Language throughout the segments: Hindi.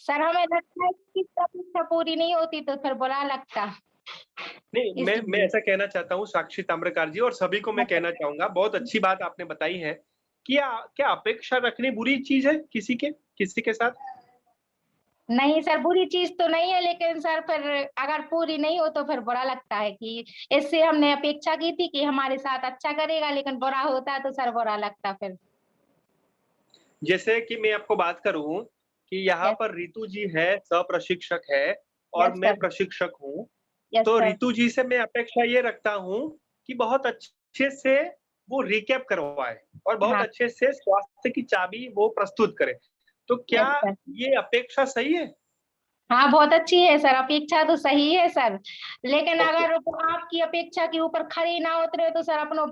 सर हमें लगता है कि अपेक्षा पूरी नहीं होती तो फिर बुरा लगता, नहीं, मैं इसलिए। ऐसा कहना चाहता हूँ साक्षी ताम्रकार जी और सभी को मैं कहना चाहूँगा, बहुत अच्छी बात आपने बताई है, क्या क्या अपेक्षा रखनी बुरी चीज़ है किसी के साथ? नहीं सर, बुरी चीज़ तो नहीं है, लेकिन सर फिर अगर पूरी नहीं हो तो फिर बुरा लगता है कि इससे हमने अपेक्षा की थी कि हमारे साथ अच्छा करेगा, लेकिन बुरा होता तो सर बुरा लगता फिर। जैसे कि मैं आपको बात करूँ कि यहाँ यस, पर रितु जी है, सह-प्रशिक्षक है और यस मैं सर, प्रशिक्षक हूँ। यस तो सर। रितु जी से मैं अपेक्षा ये रखता हूँ कि बहुत अच्छे से वो रिकैप करवाएँ और बहुत हाँ, अच्छे से स्वास्थ्य की चाबी वो प्रस्तुत करें। तो यस क्या सर। ये अपेक्षा सही है? हाँ, बहुत अच्छी है सर, अपेक्षा तो सही है सर, लेकिन ओके। अगर वो आपकी अपेक्षा के ऊपर खरे ना उतरे तो सर अपनो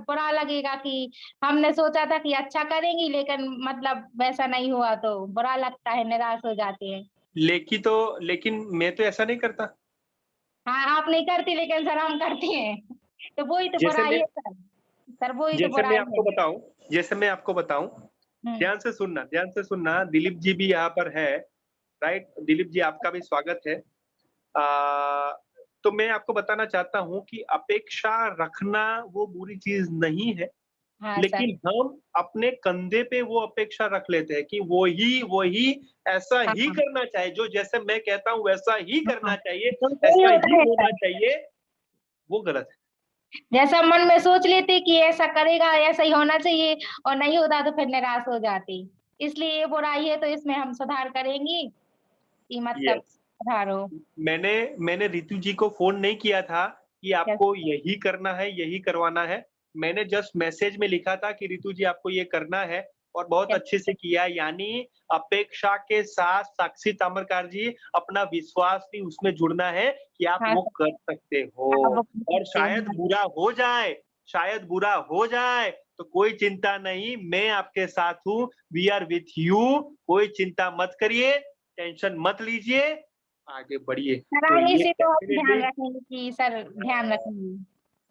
बुरा लगेगा कि हमने सोचा था कि अच्छा करेंगी, लेकिन मतलब वैसा नहीं हुआ तो बुरा लगता है, निराश हो जाते हैं। लेकिन मैं तो ऐसा नहीं करता। हाँ, आप नहीं करती लेकिन सर हम करते हैं, तो वही तो जैसे बुराई मैं है सर। सर वही तो जैसे मैं बुराई आपको है। बताऊँ जैसे मैं आपको बताऊँ, हुँ, ध्यान से सुनना, दिलीप जी भी यहाँ पर है, राइट? दिलीप जी आपका भी स्वागत है। तो मैं आपको बताना चाहता हूँ कि अपेक्षा रखना वो बुरी चीज़ नहीं है, हाँ सर। लेकिन हम अपने कंधे पे वो अपेक्षा रख लेते हैं कि वो ही ऐसा हाँ, ही हाँ, करना चाहिए, जो जैसे मैं कहता हूँ वैसा ही हाँ। करना चाहिए, तो वही ऐसा होता ही है होना सर। चाहिए, वो गलत है। जैसा मन में सोच लेते कि ऐसा करेगा, ऐसा ही होना चाहिए और नहीं होता तो फिर निराश हो जाती। इसलिए ये बुराई है तो इसमें हम सुधार करेंगी कि मतलब यस। सुधार हो। मैंने मैंने रितु जी को फ़ोन नहीं किया था कि यस, आपको यही करना है, यही करवाना है। मैंने जस्ट मैसेज में लिखा था कि रितु जी आपको ये करना है और बहुत यस, अच्छे से किया यानी अपेक्षा के साथ साक्षी ताम्रकार जी अपना विश्वास भी उसमें जुड़ना है कि आप हाँ वो सर। कर सकते हो हाँ, वो कर और सकते हैं। शायद बुरा हो जाए तो कोई चिंता नहीं, मैं आपके साथ हूँ, वी आर विथ यू, कोई चिंता मत करिए, टेंशन मत लीजिए, आगे बढ़िए। सर तो आगे ये से तो हम ध्यान डेफ़िनेटली रखेंगे कि सर ध्यान रखेंगे।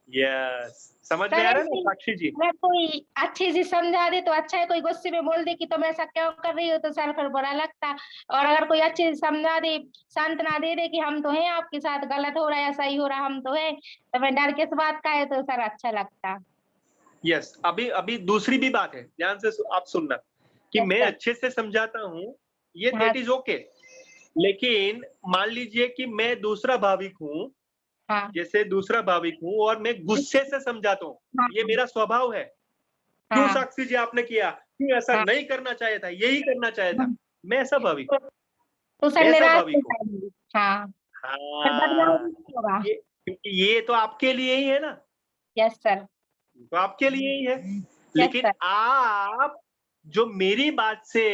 यस, समझ में सर आ रहा है ऐसे ना ही साक्षी जी? अगर कोई अच्छे से समझा दे तो अच्छा है, कोई गुस्से में बोल दे कि तुम ऐसा क्यों कर रही हो तो सर फिर बुरा लगता। और अगर कोई अच्छे से समझा दे, सांत्वना दे दे कि हम तो हैं आपके साथ, गलत हो रहा है या सही हो रहा है हम तो हैं, तो मैं डर किस बात का है तो सर अच्छा लगता। यस, अभी अभी दूसरी भी बात है, ध्यान से आप सुनना, कि यस मैं सर। अच्छे से समझाता हूँ, ये हाँ, दैट इज़ ओके। लेकिन मान लीजिए कि मैं दूसरा भाविक हूँ, हाँ, जैसे दूसरा भाविक हूँ और मैं गुस्से से समझाता हूँ, हाँ, ये मेरा स्वभाव है। क्यों हाँ, साक्षी जी आपने किया? क्यों ऐसा हाँ, नहीं करना चाहिए था, यही करना चाहिए हाँ। था। मैं ऐसा भाविक तो हूँ, तो सर मैं ऐसा निराश हो भाविक हूँ। जाएंगे। हाँ, फिर बदलाव हाँ, नहीं होगा। ये क्योंकि ये तो आपके लिए ही है ना, यस सर। तो आपके लिए ही है। यस लेकिन सर। आप जो मेरी बात से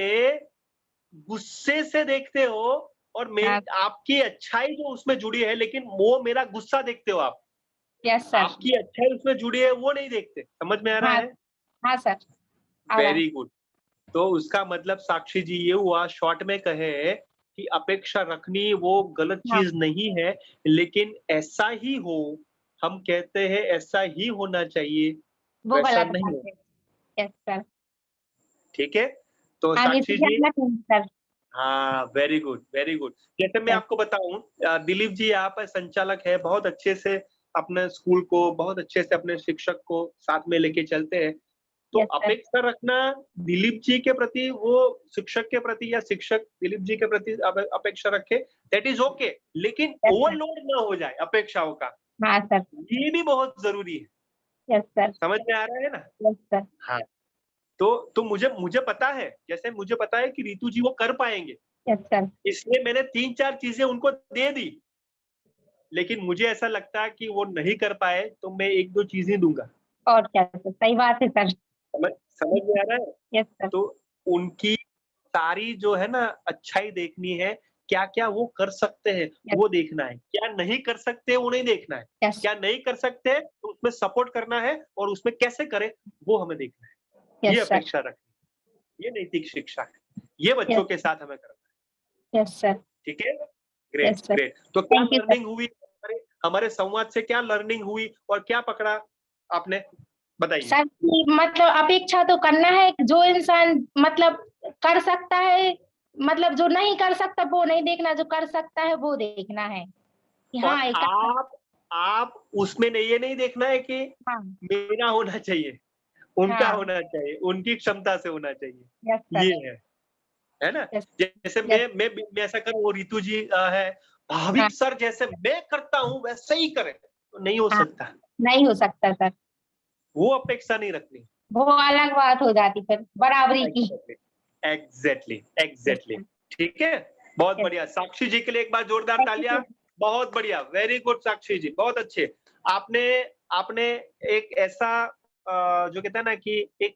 गुस्से से देखते हो और हाँ, आपकी अच्छाई जो उसमें जुड़ी है, लेकिन वो मेरा गुस्सा देखते हो आप। Yes sir. आपकी अच्छाई उसमें जुड़ी है, वो नहीं देखते। समझ में आ रहा हाँ, है? हाँ सर, आ रहा है। Very good. तो उसका मतलब साक्षी जी ये हुआ शॉर्ट में कहे कि अपेक्षा रखनी वो गलत हाँ, चीज़ नहीं है, लेकिन ऐसा ही हो, हम कहते हैं ऐसा ही होना चाहिए, वो वैसा गलत नहीं बात हो। है। Yes sir. ठीक है? तो आगे से साक्षी जी ध्यान रखेंगे सर। हाँ, वेरी गुड, वेरी गुड। जैसे मैं यस, आपको बताऊँ दिलीप जी यहाँ पर संचालक है, बहुत अच्छे से अपने स्कूल को, बहुत अच्छे से अपने शिक्षक को साथ में लेके चलते हैं। तो यस सर। अपेक्षा रखना दिलीप जी के प्रति वो शिक्षक के प्रति या शिक्षक दिलीप जी के प्रति अपेक्षा रखे, दैट इज़ ओके लेकिन यस सर। ओवरलोड ना हो जाए अपेक्षाओं का, हाँ सर। ये भी बहुत ज़रूरी है। Yes sir. समझ में आ रहा है ना? Yes sir. हाँ, तो मुझे मुझे पता है, जैसे मुझे पता है कि रितु जी वो कर पाएँगे। Yes sir. इसलिए मैंने 3-4 चीज़ें उनको दे दी, लेकिन मुझे ऐसा लगता है कि वो नहीं कर पाए, तो मैं 1-2 चीज़ें दूँगा। और क्या सर, सही बात है सर। समझ समझ में आ रहा है? Yes sir. तो उनकी सारी जो है ना अच्छाई देखनी है, क्या-क्या वो कर सकते हैं, यस, वो देखना है। क्या नहीं कर सकते, वो नहीं देखना है। यस, क्या नहीं कर सकते, तो उसमें सपोर्ट करना है और उसमें कैसे करें, वो हमें देखना है। ये यस सर। अपेक्षा रखनी है, ये नैतिक शिक्षा है। ये यस, बच्चों के साथ हमें करना है। Yes sir. ठीक है? Great, yes sir. ग्रेट। तो क्या थैंक यू सर। लर्निंग हुई हमारे हमारे संवाद से क्या लर्निंग हुई और क्या पकड़ा आपने? बताइए। सर कि मतलब अपेक्षा तो करना है, जो इंसान मतलब कर सकता है मतलब जो नहीं कर सकता वो नहीं देखना, जो कर सकता है वो देखना है कि और हाँ ये कर सकता। आप उसमें नहीं, ये नहीं देखना है कि हाँ मेरा होना चाहिए, उनका हाँ। होना चाहिए, उनकी क्षमता से होना चाहिए, यस सर। ये है ना? यस। जैसे यस। मैं ऐसा करूँ, वो रितु जी है, हाँ भाविक सर जैसे मैं करता हूँ वैसे ही करें, तो नहीं हो हाँ। सकता। नहीं हो सकता सर, वो अपेक्षा नहीं रखनी। वो अलग बात हो जाती फिर बराबरी की। Exactly, exactly, yes exactly. Sir. ठीक है? बहुत यस। बढ़िया। साक्षी जी के लिए एक बार जोरदार थैंक तालियाँ। यू। बहुत बढ़िया, वेरी गुड साक्षी जी, बहुत अच्छे। आपने आपने एक ऐसा जो कहते हैं ना कि एक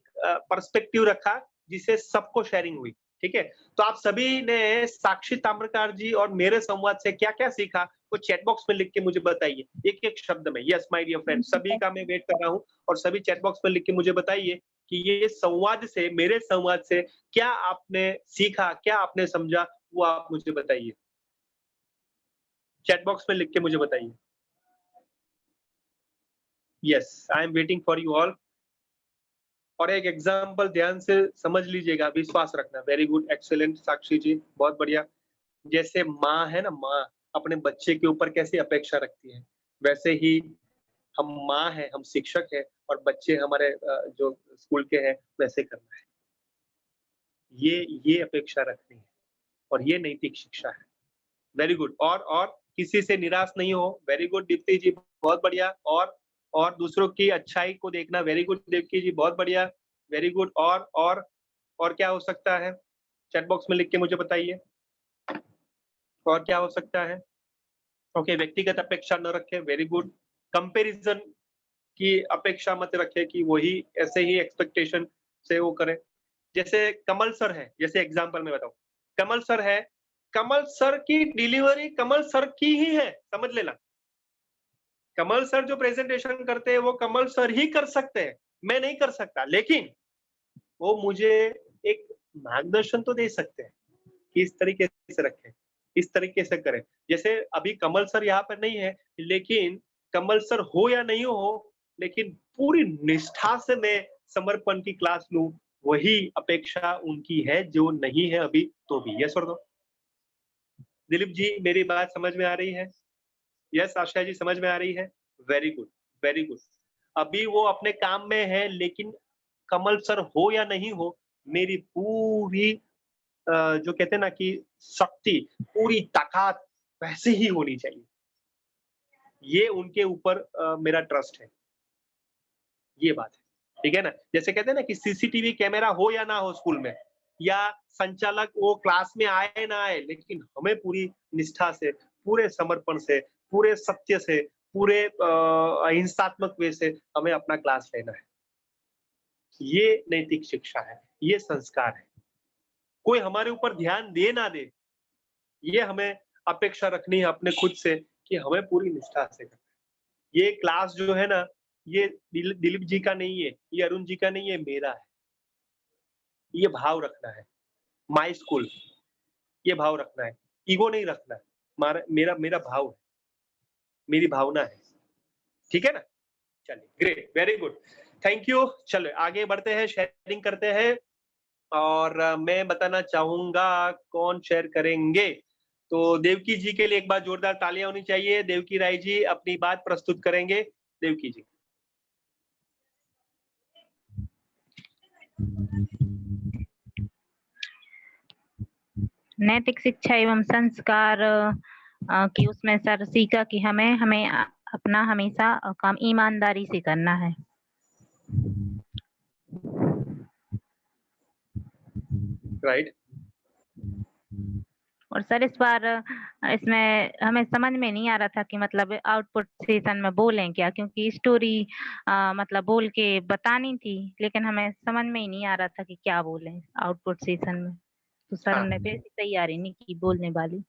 पर्सपेक्टिव रखा जिससे सबको शेयरिंग हुई, ठीक है? तो आप सभी ने साक्षी ताम्रकार जी और मेरे संवाद से क्या-क्या सीखा, वो चैट बॉक्स में लिख के मुझे बताइए, एक-एक शब्द में। यस माय डियर फ्रेंड, सभी का मैं वेट कर रहा हूँ और सभी चैट बॉक्स में लिख के मुझे बताइए कि ये संवाद से, मेरे संवाद से क्या आपने सीखा, क्या आपने समझा, वो आप मुझे बताइए। चैट बॉक्स में लिख के मुझे बताइए। Yes, I am waiting for you all. और एक एग्जांपल ध्यान से समझ लीजिएगा, विश्वास रखना। वेरी गुड, एक्सीलेंट साक्षी जी, बहुत बढ़िया। जैसे माँ है ना, माँ अपने बच्चे के ऊपर कैसी अपेक्षा रखती है, वैसे ही हम माँ हैं, हम शिक्षक हैं और बच्चे हमारे जो स्कूल के हैं, वैसे करना है। ये अपेक्षा रखनी है और ये नैतिक शिक्षा है। Very good. और किसी से निराश नहीं हो। वेरी गुड दीप्ति जी, बहुत बढ़िया। और दूसरों की अच्छाई को देखना। वेरी गुड देवकी जी, बहुत बढ़िया। Very good. और क्या हो सकता है? चैट बॉक्स में लिख के मुझे बताइए। और क्या हो सकता है? ओके, व्यक्तिगत अपेक्षा न रखें। Very good. कंपैरिजन की अपेक्षा मत रखें कि वही ऐसे ही एक्सपेक्टेशन से वो करें। जैसे कमल सर हैं, जैसे एग्जांपल मैं बताऊँ। कमल सर है, कमल सर की डिलीवरी कमल सर की ही है, समझ लेना। कमल सर जो प्रेजेंटेशन करते हैं वो कमल सर ही कर सकते हैं, मैं नहीं कर सकता। लेकिन वो मुझे एक मार्गदर्शन तो दे सकते हैं कि इस तरीके से रखें, इस तरीके से करें। जैसे अभी कमल सर यहाँ पर नहीं है, लेकिन कमल सर हो या नहीं हो, लेकिन पूरी निष्ठा से मैं समर्पण की क्लास लूँ, वही अपेक्षा उनकी है जो नहीं है अभी तो भी। यस और नो? दिलीप जी, मेरी बात समझ में आ रही है? यस, आशा जी समझ में आ रही है? Very good, very good. अभी वो अपने काम में है, लेकिन कमल सर हो या नहीं हो, मेरी पूरी जो कहते हैं ना कि शक्ति, पूरी ताकत वैसे ही होनी चाहिए। ये उनके ऊपर मेरा ट्रस्ट है, ये बात है। ठीक है ना? जैसे कहते हैं ना कि सीसीटीवी कैमरा हो या ना हो स्कूल में, या संचालक वो क्लास में आए ना आए, लेकिन हमें पूरी निष्ठा से, पूरे समर्पण से, पूरे सत्य से, पूरे अहिंसात्मक वे से हमें अपना क्लास लेना है। ये नैतिक शिक्षा है, ये संस्कार है। कोई हमारे ऊपर ध्यान दे ना दे, ये हमें अपेक्षा रखनी है अपने खुद से कि हमें पूरी निष्ठा से करना है। ये क्लास जो है ना, ये दिलीप जी का नहीं है, ये अरुण जी का नहीं है, मेरा है। ये भाव रखना है। माय स्कूल, ये भाव रखना है। ईगो नहीं रखना है। मारा मेरा मेरा भाव है, मेरी भावना है। ठीक है ना? चलिए, great, very good. Thank you. चलो आगे बढ़ते हैं, शेयरिंग करते हैं। और मैं बताना चाहूँगा कौन शेयर करेंगे। तो देवकी जी के लिए एक बार जोरदार तालियाँ होनी चाहिए। देवकी राय जी अपनी बात प्रस्तुत करेंगे। देवकी जी। नैतिक शिक्षा एवं संस्कार की उसमें सर सीखा कि हमें हमें अपना हमेशा काम ईमानदारी से करना है। राइट। और सर इस बार इसमें हमें समझ में नहीं आ रहा था कि मतलब आउटपुट सेशन में बोलें क्या, क्योंकि स्टोरी मतलब बोल के बतानी थी, लेकिन हमें समझ में ही नहीं आ रहा था कि क्या बोलें आउटपुट सेशन में। तो सर हाँ। हमने वैसी तैयारी नहीं की बोलने वाली।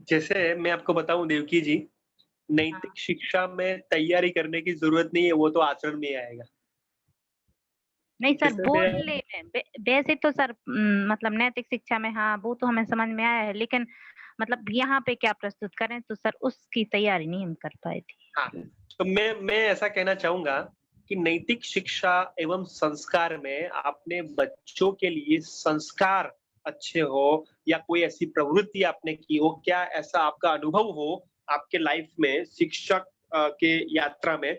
जैसे मैं आपको बताऊँ देवकी जी, हाँ। नैतिक शिक्षा में तैयारी करने की ज़रूरत नहीं है, वो तो आचरण में आएगा। नहीं सर, जैसे मैं बोलने में वैसे तो सर मतलब नैतिक शिक्षा में हाँ वो तो हमें समझ में आया है, लेकिन मतलब यहाँ पे क्या प्रस्तुत करें तो सर उसकी तैयारी नहीं हम कर पाए थे। हाँ, तो मैं ऐसा कहना चाहूँगा कि नैतिक शिक्षा एवं संस्कार में अपने बच्चों के लिए संस्कार अच्छे हो या कोई ऐसी प्रवृत्ति आपने की हो, क्या ऐसा आपका अनुभव हो आपके लाइफ में शिक्षक के यात्रा में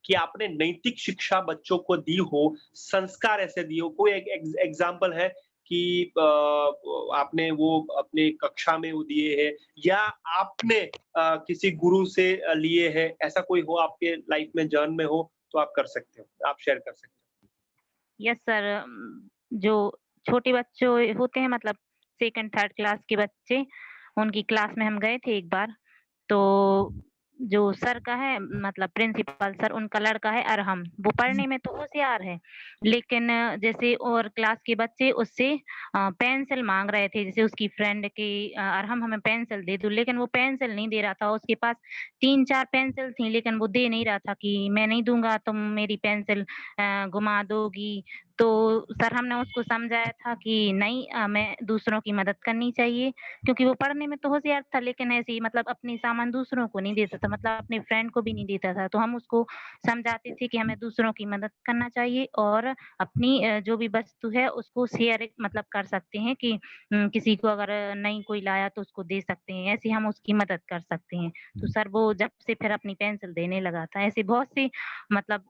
कि आपने नैतिक शिक्षा बच्चों को दी हो, संस्कार ऐसे दिए हो? कोई एक एग्जाम्पल है कि आपने वो अपने कक्षा में वो दिए हैं या आपने किसी गुरु से लिए हैं, ऐसा कोई हो आपके लाइफ में जर्न में हो तो आप कर सकते हो, आप शेयर कर सकते हो। यस सर, जो छोटे बच्चे होते हैं मतलब सेकंड थर्ड क्लास के बच्चे, उनकी क्लास में हम गए थे एक बार। तो जो सर का है मतलब प्रिंसिपल सर, उनका लड़का है अरहम, वो पढ़ने में तो होशियार है, लेकिन जैसे और क्लास के बच्चे उससे पेंसिल मांग रहे थे, जैसे उसकी फ्रेंड की अरहम हमें पेंसिल दे दो, लेकिन वो पेंसिल नहीं दे रहा था। उसके पास 3-4 पेंसिल थी, लेकिन वो दे नहीं रहा था कि मैं नहीं दूंगा, तुम मेरी पेंसिल घुमा दोगी। तो सर हमने उसको समझाया था कि नहीं, हमें दूसरों की मदद करनी चाहिए, क्योंकि वो पढ़ने में तो होशियार था, लेकिन ऐसे ही मतलब अपनी सामान दूसरों को नहीं देता था, मतलब अपने फ्रेंड को भी नहीं देता था। तो हम उसको समझाते थे कि हमें दूसरों की मदद करना चाहिए और अपनी जो भी वस्तु है उसको शेयर मतलब कर सकते हैं कि किसी को अगर नहीं कोई लाया तो उसको दे सकते हैं, ऐसे हम उसकी मदद कर सकते हैं। तो सर वो जब से फिर अपनी पेंसिल देने लगा था। ऐसी बहुत सी मतलब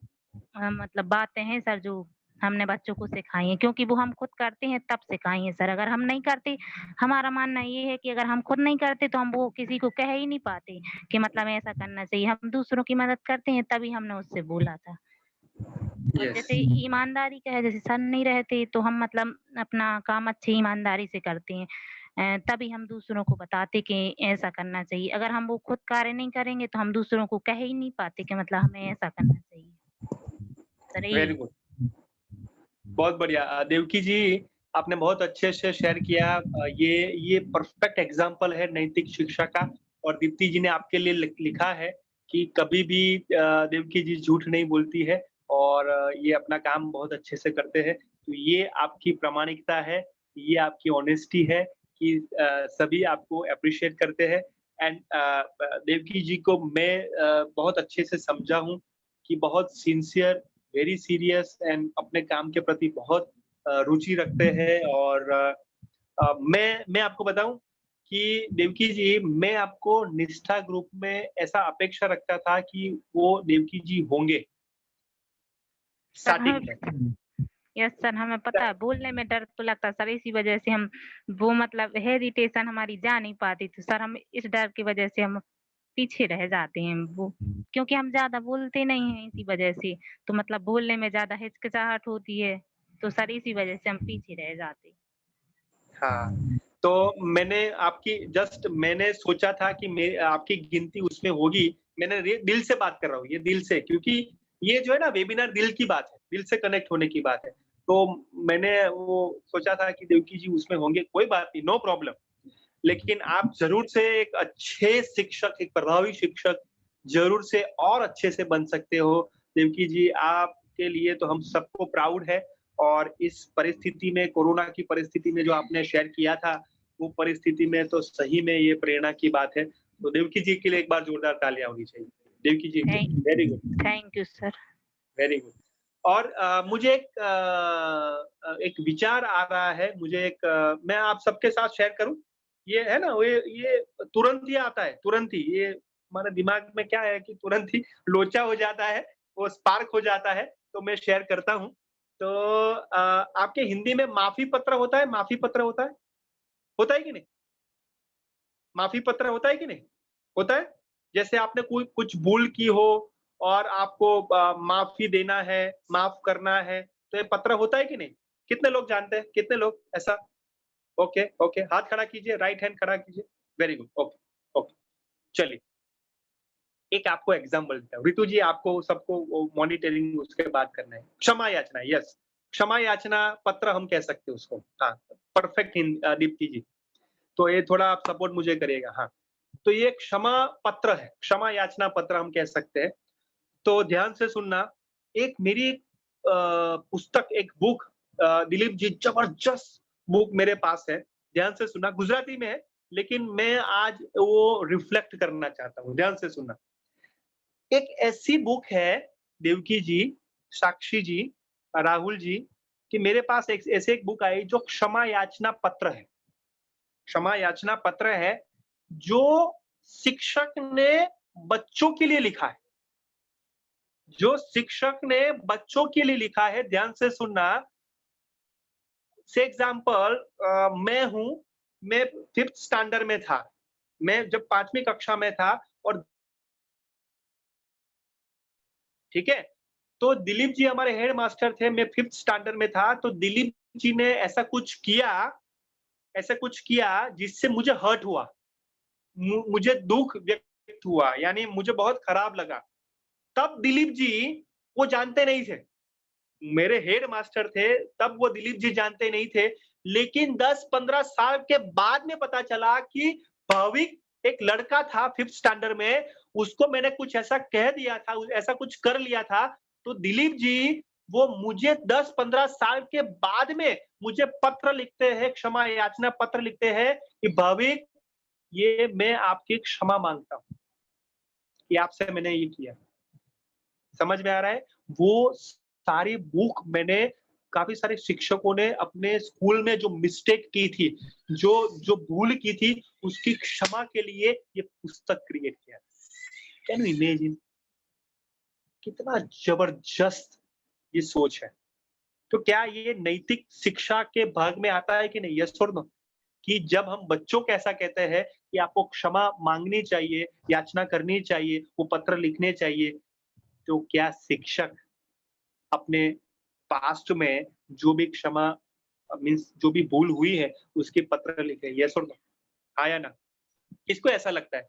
मतलब बातें हैं सर जो हमने बच्चों को सिखाई हैं, क्योंकि वो हम खुद करते हैं तब सिखाई हैं सर। अगर हम नहीं करते, हमारा मानना ये है कि अगर हम खुद नहीं करते तो हम वो किसी को कह ही नहीं पाते कि मतलब ऐसा करना चाहिए। हम दूसरों की मदद करते हैं, तभी हमने उससे बोला था। और यस। जैसे ईमानदारी का है, जैसे सर नहीं रहते तो हम मतलब अपना काम अच्छी ईमानदारी से करते हैं। तभी हम दूसरों को बताते कि ऐसा करना चाहिए। अगर हम वो खुद कार्य नहीं करेंगे तो हम दूसरों को कह ही नहीं पाते कि मतलब हमें ऐसा करना चाहिए। सर वेरी यही। गुड, बहुत बढ़िया। देवकी जी, आपने बहुत अच्छे से शेयर किया। ये परफेक्ट एग्जांपल है नैतिक शिक्षा का और दीप्ति जी ने आपके लिए लिखा है कि कभी भी देवकी जी झूठ नहीं बोलती है और ये अपना काम बहुत अच्छे से करते हैं। तो ये आपकी प्रामाणिकता है, ये आपकी ऑनेस्टी है कि सभी आपको एप्रिशिएट करते हैं एंड देवकी जी को मैं बहुत अच्छे से समझा हूँ कि बहुत सिंसियर, वेरी सीरियस एंड अपने काम के प्रति बहुत रुचि रखते हैं और मैं आपको बताऊं कि देवकी जी, मैं आपको निष्ठा ग्रुप में ऐसा अपेक्षा रखता था कि वो देवकी जी होंगे सर हमें स्टार्टिंग में। यस सर, हमें पता है बोलने में डर तो लगता है सर, इसी वजह से हम वो मतलब हेजिटेशन हमारी जा नहीं पाती थी सर। हम इस डर की वजह से हम पीछे रह जाते हैं वो, क्योंकि हम ज़्यादा बोलते नहीं हैं इसी वजह से। तो मतलब बोलने में ज़्यादा हिचकिचाहट होती है, तो सर इसी वजह से हम पीछे रह जाते हैं। हाँ, तो मैंने सोचा था कि मैं आपकी गिनती उसमें होगी। मैंने दिल से बात कर रहा हूँ, ये दिल से, क्योंकि ये जो है ना वेबिनार दिल की बात है, दिल से कनेक्ट होने की बात है। तो मैंने वो सोचा था कि देवकी जी उसमें होंगे, कोई बात नहीं, नो प्रॉब्लम। लेकिन आप ज़रूर से एक अच्छे शिक्षक, एक प्रभावी शिक्षक ज़रूर से और अच्छे से बन सकते हो। देवकी जी, आपके लिए तो हम सबको प्राउड है और इस परिस्थिति में, कोरोना की परिस्थिति में जो आपने शेयर किया था, वो परिस्थिति में तो सही में ये प्रेरणा की बात है। तो देवकी जी के लिए एक बार जोरदार तालियाँ होनी चाहिए। देवकी जी के लिए, very good, thank you sir. Very good. और मुझे एक विचार आ रहा है, मैं आप सबके साथ शेयर करूँ? ये है ना, ये तुरंत ही आता है, तुरंत ही ये हमारे दिमाग में क्या है कि तुरंत ही लोचा हो जाता है, वो स्पार्क हो जाता है, तो मैं शेयर करता हूँ। तो आपके हिंदी में माफ़ी पत्र होता है? माफ़ी पत्र होता है? होता है कि नहीं? माफ़ी पत्र होता है कि नहीं? होता है? जैसे आपने कोई कुछ भूल की हो और आपको माफ़ी देना है, माफ़ करना है, तो ये पत्र होता है कि नहीं? कितने लोग जानते हैं? कितने लोग ऐसा? ओके, ओके, हाथ खड़ा कीजिए, राइट हैंड खड़ा कीजिए। Very good, okay, okay. चलिए, एक आपको एग्ज़ाम्पल देता हूँ। ऋतु जी, आपको सबको वो मॉनिटरिंग उसके बाद करना है। क्षमा याचना, यस, क्षमा याचना पत्र हम कह सकते हैं उसको। हाँ, परफेक्ट दीप्ति जी। तो ये थोड़ा आप सपोर्ट मुझे करिएगा, हाँ। तो ये क्षमा पत्र है, क्षमा याचना पत्र हम कह सकते हैं। तो ध्यान से सुनना, एक मेरी पुस्तक, एक बुक, दिलीप जी, जबरदस्त बुक मेरे पास है। ध्यान से सुनना, गुजराती में है, लेकिन मैं आज वो रिफ्लेक्ट करना चाहता हूँ, ध्यान से सुनना। एक ऐसी बुक है, देवकी जी, साक्षी जी, राहुल जी, कि मेरे पास एक बुक आई जो क्षमा याचना पत्र है। क्षमा याचना पत्र है जो शिक्षक ने बच्चों के लिए लिखा है, जो शिक्षक ने बच्चों के लिए लिखा है। ध्यान से सुनना। से एग्जाम्पल मैं 5th स्टैंडर्ड में था, मैं जब 5वीं कक्षा में था, और ठीक है, तो दिलीप जी हमारे हेड मास्टर थे, मैं 5th स्टैंडर्ड में था, तो दिलीप जी ने ऐसा कुछ किया जिससे मुझे हर्ट हुआ, मुझे दुख व्यक्त हुआ, यानी मुझे बहुत खराब लगा। तब दिलीप जी, वो जानते नहीं थे, मेरे हेड मास्टर थे, तब वो दिलीप जी जानते नहीं थे, लेकिन 10-15 साल के बाद में पता चला कि भाविक एक लड़का था 5th स्टैंडर्ड में, उसको मैंने कुछ ऐसा कह दिया था, ऐसा कुछ कर लिया था, तो दिलीप जी वो मुझे 10-15 साल के बाद में मुझे पत्र लिखते हैं, क्षमा याचना पत्र लिखते हैं कि भाविक, ये मैं आपकी क्षमा मांगता हूँ कि आपसे मैंने ये किया। समझ में आ रहा है? वो सारी बुक मैंने, काफ़ी सारे शिक्षकों ने अपने स्कूल में जो मिस्टेक की थी, जो भूल की थी, उसकी क्षमा के लिए ये पुस्तक क्रिएट किया। Can you imagine? कितना जबरदस्त ये सोच है। तो क्या ये नैतिक शिक्षा के भाग में आता है कि नहीं? यस और नो? कि जब हम बच्चों को ऐसा कहते हैं कि आपको क्षमा मांगनी चाहिए, याचना करनी चाहिए, वो पत्र लिखने चाहिए, तो क्या शिक्षक अपने पास्ट में जो भी क्षमा मीन्स जो भी भूल हुई है, उसके पत्र लिखे? यस और नो? हाँ या ना? किसको ऐसा लगता है?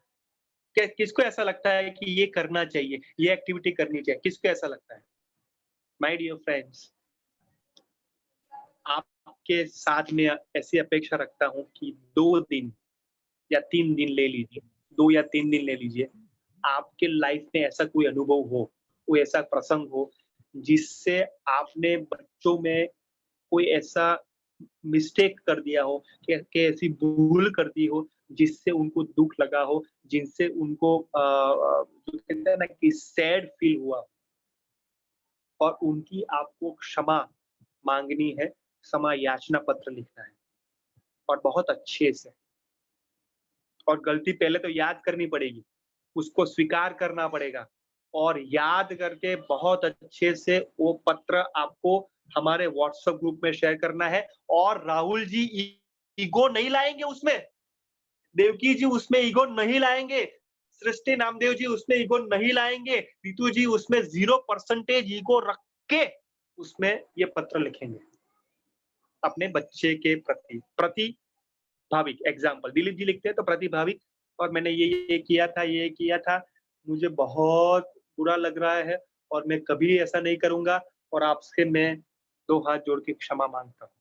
किसको ऐसा लगता है कि ये करना चाहिए, ये एक्टिविटी करनी चाहिए? किसको ऐसा लगता है? माय डियर फ्रेंड्स, आपके साथ में ऐसी अपेक्षा रखता हूँ कि 2 दिन या 3 दिन ले लीजिए, 2 या 3 दिन ले लीजिए। आपके लाइफ में ऐसा कोई अनुभव हो, कोई ऐसा प्रसंग हो, जिससे आपने बच्चों में कोई ऐसा मिस्टेक कर दिया हो, कि ऐसी भूल कर दी हो, जिससे उनको दुःख लगा हो, जिनसे उनको जो कहते हैं ना कि सैड फील हुआ, और उनकी आपको क्षमा माँगनी है, क्षमा याचना पत्र लिखना है, और बहुत अच्छे से। और गलती पहले तो याद करनी पड़ेगी, उसको स्वीकार करना पड़ेगा, और याद करके बहुत अच्छे से वो पत्र आपको हमारे व्हाट्सएप ग्रुप में शेयर करना है। और राहुल जी ईगो नहीं लाएंगे उसमें, देवकी जी उसमें ईगो नहीं लाएंगे, सृष्टि नामदेव जी उसमें ईगो नहीं लाएंगे, रितु जी उसमें 0% ईगो रख के उसमें ये पत्र लिखेंगे अपने बच्चे के प्रति भाविक। एग्जाम्पल दिलीप जी लिखते हैं तो प्रति भाविक, और मैंने ये किया था, मुझे बहुत बुरा लग रहा है, और मैं कभी ऐसा नहीं करूंगा, और आपसे मैं 2 हाथ जोड़ के क्षमा मांगता हूँ।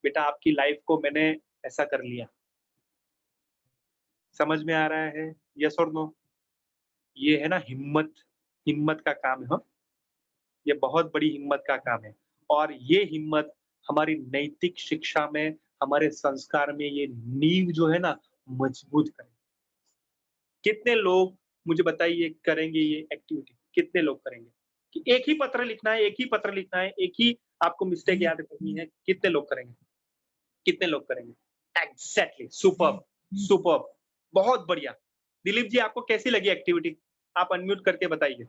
बेटा, आपकी लाइफ को मैंने ऐसा कर लिया। समझ में आ रहा है? यस और नो? ये है ना हिम्मत का काम है। हाँ? ये बहुत बड़ी हिम्मत का काम है, और ये हिम्मत हमारी नैतिक शिक्षा में, हमारे संस्कार में ये नींव जो है ना, मजबूत करे। कितने लोग मुझे बताइए करेंगे ये एक्टिविटी? कितने लोग करेंगे कि एक ही पत्र लिखना है, एक ही आपको मिस्टेक याद करनी है? कितने लोग करेंगे? कितने लोग करेंगे? एग्जैक्टली, सुपर्ब, सुपर्ब, बहुत बढ़िया। दिलीप जी, आपको कैसी लगी एक्टिविटी? आप अनम्यूट करके बताइए।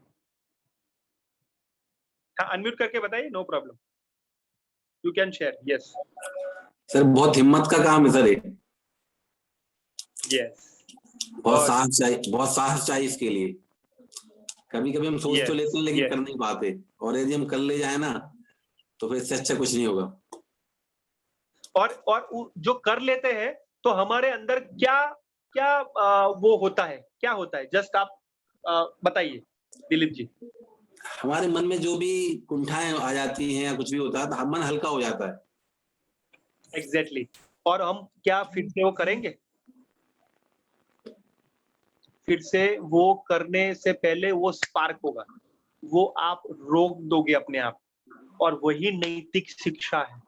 हाँ, अनम्यूट करके बताइए, no problem, you can share. Yes sir, बहुत हिम्मत का काम है सर ये। यस, बहुत साहस चाहिए इसके लिए। कभी कभी हम सोच तो लेते हैं, लेकिन कर नहीं पाते, और यदि हम कर ले जाए ना, तो फिर इससे अच्छा कुछ नहीं होगा। और जो कर लेते हैं तो हमारे अंदर क्या वो होता है, क्या होता है? जस्ट आप बताइए दिलीप जी। हमारे मन में जो भी कुंठाएं आ जाती हैं या कुछ भी होता है, तो मन हल्का हो जाता है। एग्जैक्टली। और हम क्या फिर से वो करेंगे? फिर से वो करने से पहले वो स्पार्क होगा, वो आप रोक दोगे अपने आप, और वही नैतिक शिक्षा है।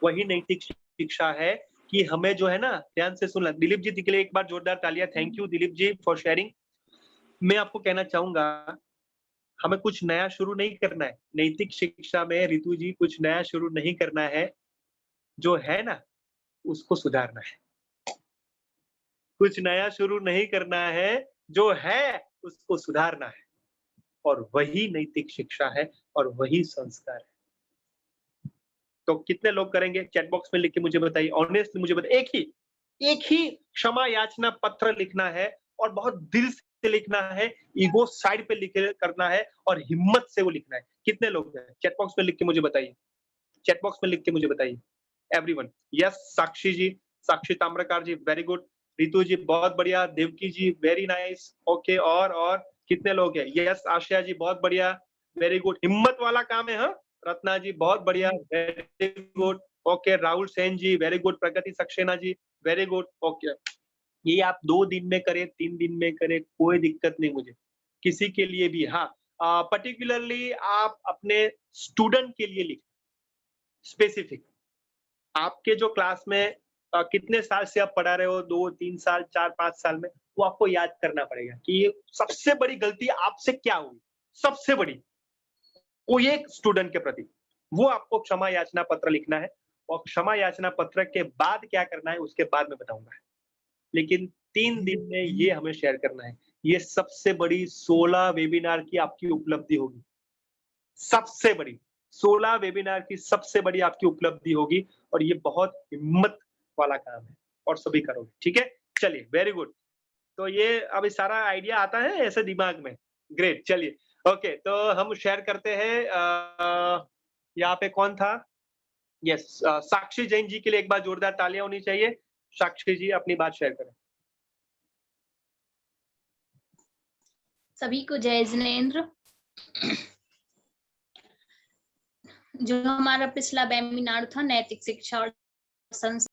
वही नैतिक शिक्षा है कि हमें जो है ना, ध्यान से सुनना। दिलीप जी के लिए एक बार जोरदार तालियां। Thank you Dilip ji for sharing. मैं आपको कहना चाहूंगा, हमें कुछ नया शुरू नहीं करना है नैतिक शिक्षा में। रितु जी, कुछ नया शुरू नहीं करना है, जो है ना उसको सुधारना है। कुछ नया शुरू नहीं करना है, जो है उसको सुधारना है, और वही नैतिक शिक्षा है और वही संस्कार है। तो कितने लोग करेंगे? चैट बॉक्स में लिख के मुझे बताइए, ऑनेस्टली मुझे बताइए। एक ही क्षमा याचना पत्र लिखना है और बहुत दिल से लिखना है, ईगो साइड पे लिख करना है और हिम्मत से वो लिखना है। कितने लोग हैं? चैट बॉक्स में लिख के मुझे बताइए, चैट बॉक्स में लिख के मुझे बताइए। एवरीवन, यस, साक्षी जी, साक्षी ताम्रकार जी, वेरी गुड। रितु जी बहुत बढ़िया, देवकी जी वेरी नाइस, ओके। और कितने लोग हैं? यस, आशया जी बहुत बढ़िया, वेरी गुड। हिम्मत वाला काम है, हाँ। रत्ना जी बहुत बढ़िया, very good, okay. Rahul Sen ji very good, Pragati Saxena ji very good, okay. ये आप 2 दिन में करें, 3 दिन में करें, कोई दिक्कत नहीं मुझे, किसी के लिए भी। हाँ, पर्टिकुलरली आप अपने स्टूडेंट के लिए लिखें, स्पेसिफिक। आपके जो क्लास में कितने साल से आप पढ़ा रहे हो, 2, 3 साल, 4, 5 साल में, वो आपको याद करना पड़ेगा कि ये सबसे बड़ी गलती आपसे क्या हुई, सबसे बड़ी, कोई एक स्टूडेंट के प्रति, वो आपको क्षमा याचना पत्र लिखना है। और क्षमा याचना पत्र के बाद क्या करना है, उसके बाद मैं बताऊंगा। लेकिन 3 दिन में ये हमें शेयर करना है। ये सबसे बड़ी 16 वेबिनार की आपकी उपलब्धि होगी, सबसे बड़ी 16 वेबिनार की सबसे बड़ी आपकी उपलब्धि होगी, और ये बहुत हिम्मत वाला काम है और सभी करोगे, ठीक है? चलिए, वेरी गुड। तो ये अब सारा आइडिया आता है ऐसे दिमाग में? ग्रेट, चलिए, ओके। तो हम शेयर करते हैं। यहाँ पे कौन था? यस, साक्षी जैन जी के लिए एक बार जोरदार तालियां होनी चाहिए। साक्षी जी अपनी बात शेयर करें। सभी को जय जिनेंद्र। जो हमारा पिछला वेबिनार था नैतिक शिक्षा और